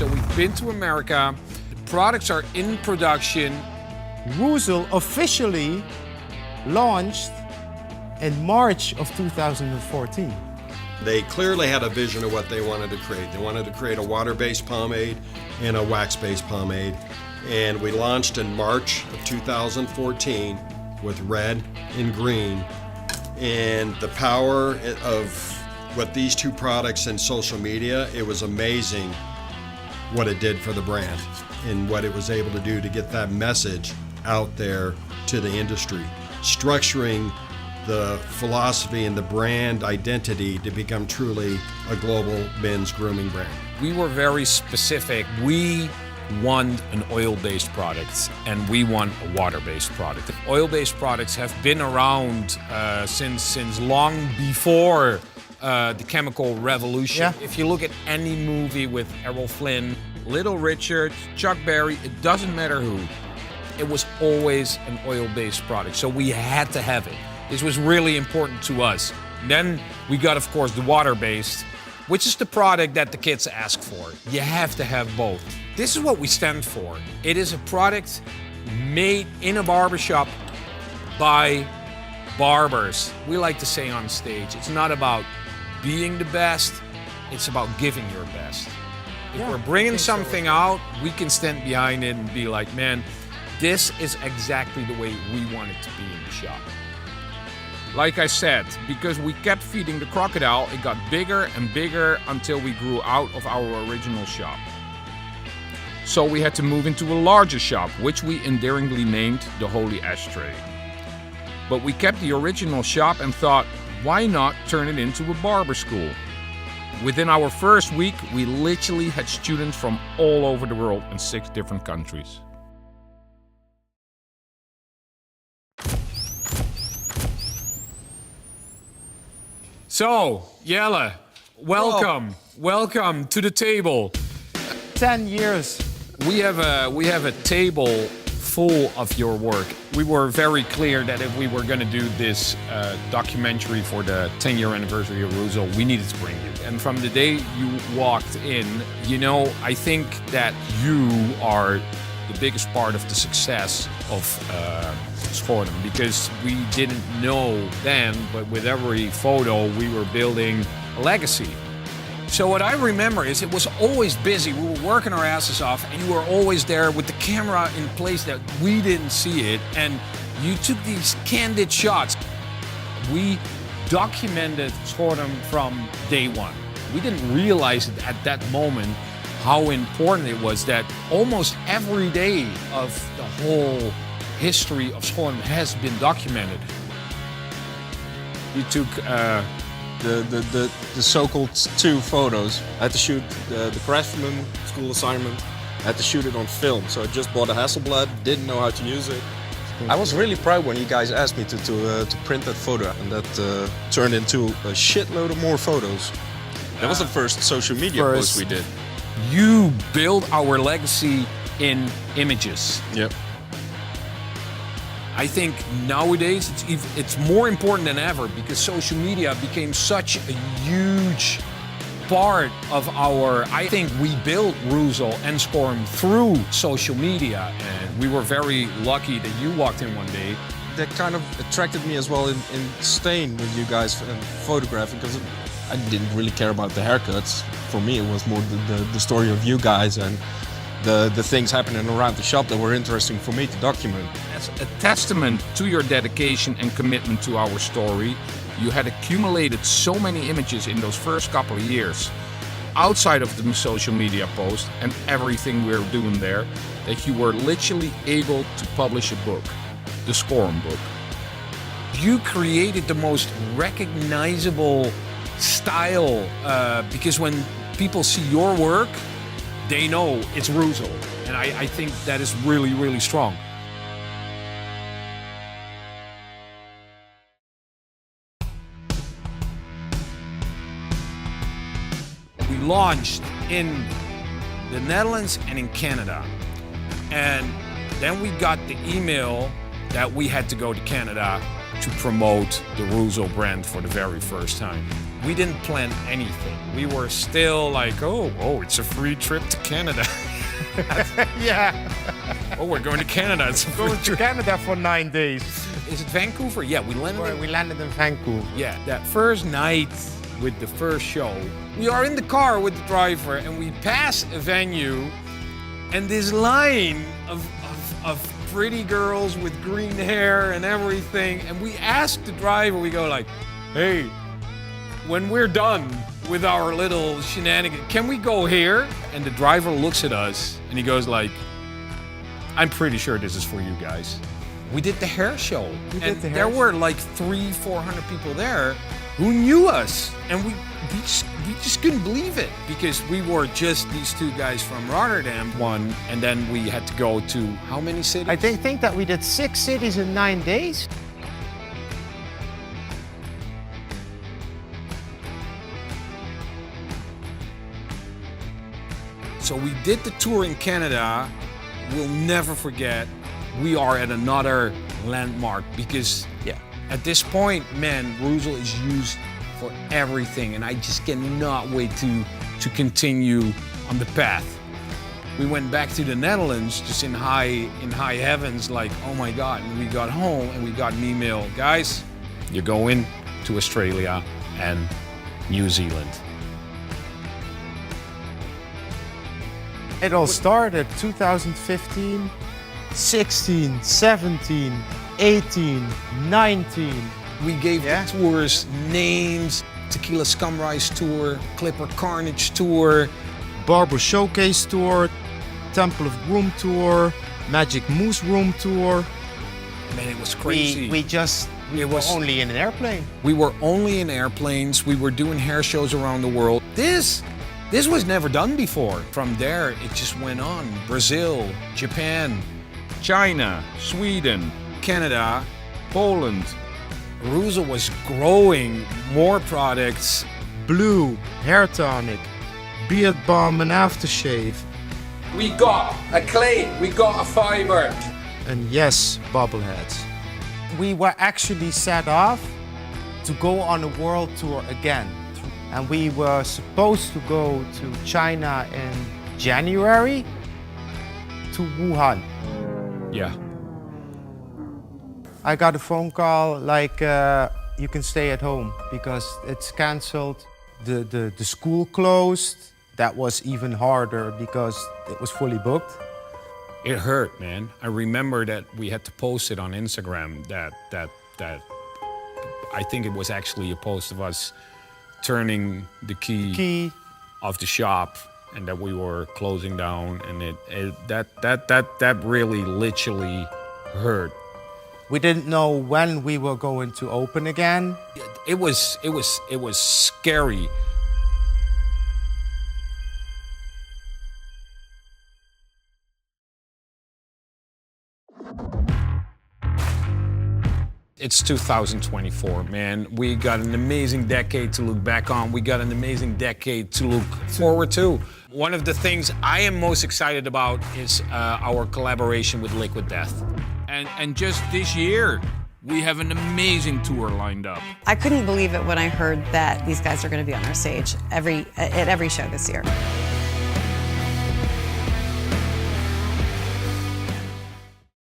So we've been to America. The products are in production. Reuzel officially launched in March of 2014. They clearly had a vision of what they wanted to create. They wanted to create a water-based pomade and a wax-based pomade. And we launched in March of 2014 with red and green. And the power of what these two products in social media, it was amazing what it did for the brand and what it was able to do to get that message out there to the industry. Structuring the philosophy and the brand identity to become truly a global men's grooming brand. We were very specific. We want an oil-based product and we want a water-based product. Oil-based products have been around since long before the chemical revolution. Yeah. If you look at any movie with Errol Flynn, Little Richard, Chuck Berry, it doesn't matter who, it was always an oil-based product. So we had to have it. This was really important to us. Then we got, of course, the water-based, which is the product that the kids ask for. You have to have both. This is what we stand for. It is a product made in a barbershop by barbers. We like to say on stage, it's not about being the best, it's about giving your best. If we're bringing something out, we can stand behind it and be like, man, this is exactly the way we want it to be in the shop. Like I said, because we kept feeding the crocodile, it got bigger and bigger until we grew out of our original shop. So we had to move into a larger shop, which we endearingly named the Holy Ashtray. But we kept the original shop and thought, why not turn it into a barber school? Within our first week, we literally had students from all over the world in 6 different countries. So, Jelle, welcome. Welcome to the table. 10 years. We have a table full of your work. We were very clear that if we were going to do this documentary for the 10-year anniversary of Reuzel, we needed to bring you. And from the day you walked in, you know, I think that you are the biggest part of the success of Schoornem, because we didn't know then, but with every photo we were building a legacy. So what I remember is it was always busy. We were working our asses off and you were always there with the camera in place that we didn't see it, and you took these candid shots. We documented Schoornem from day one. We didn't realize it at that moment how important it was that almost every day of the whole history of Schoornem has been documented. You took the so-called 2 photos. I had to shoot the Craftsman school assignment. I had to shoot it on film, so I just bought a Hasselblad, didn't know how to use it. I was really proud when you guys asked me to print that photo, and that turned into a shitload of more photos. That was the first social media post we did. You build our legacy in images. Yep. I think nowadays it's more important than ever because social media became such a huge part of our. I think we built Reuzel and Schoornem through social media, and we were very lucky that you walked in one day. That kind of attracted me as well in staying with you guys and photographing, because I didn't really care about the haircuts. For me, it was more the story of you guys and the things happening around the shop that were interesting for me to document. As a testament to your dedication and commitment to our story, you had accumulated so many images in those first couple of years, outside of the social media post and everything we were doing there, that you were literally able to publish a book, the Schoornem book. You created the most recognizable style because when people see your work, they know it's Reuzel, and I think that is really, really strong. We launched in the Netherlands and in Canada, and then we got the email that we had to go to Canada to promote the Reuzel brand for the very first time. We didn't plan anything. We were still like, oh, it's a free trip to Canada. Yeah. Oh, we're going to Canada. It's a free Going to trip. Canada for 9 days. Is it Vancouver? Yeah, we landed. We landed in Vancouver. Yeah, that first night with the first show, we are in the car with the driver and we pass a venue and this line of pretty girls with green hair and everything. And we ask the driver, we go like, hey, when we're done with our little shenanigans, can we go here? And the driver looks at us and he goes like, I'm pretty sure this is for you guys. We did the hair show. There were like 300-400 people there who knew us. And we just couldn't believe it because we were just these two guys from Rotterdam, one, and then we had to go to how many cities? I think that we did 6 cities in 9 days. So we did the tour in Canada. We'll never forget. We are at another landmark because at this point, man, Reuzel is used for everything, and I just cannot wait to continue on the path. We went back to the Netherlands just in high heavens, like, oh my God, and we got home and we got an email, guys, you're going to Australia and New Zealand. It all started 2015, 16, 17, 18, 19. We gave the tours names, Tequila Scumrise Tour, Clipper Carnage Tour, Barber Showcase Tour, Temple of Groom Tour, Magic Moose Room Tour. Man, it was crazy. We were only in an airplane. We were only in airplanes. We were doing hair shows around the world. This was never done before. From there, it just went on. Brazil, Japan, China, Sweden, Canada, Poland. Reuzel was growing more products. Blue, hair tonic, beard balm and aftershave. We got a clay, we got a fiber. And yes, bobbleheads. We were actually set off to go on a world tour again. And we were supposed to go to China in January to Wuhan. Yeah. I got a phone call like, you can stay at home because it's canceled. The school closed. That was even harder because it was fully booked. It hurt, man. I remember that we had to post it on Instagram that I think it was actually a post of us turning the key of the shop and that we were closing down, and that really literally hurt. We didn't know when we were going to open again. It was scary. It's 2024, man. We got an amazing decade to look back on. We got an amazing decade to look forward to. One of the things I am most excited about is our collaboration with Liquid Death. And just this year, we have an amazing tour lined up. I couldn't believe it when I heard that these guys are going to be on our stage at every show this year.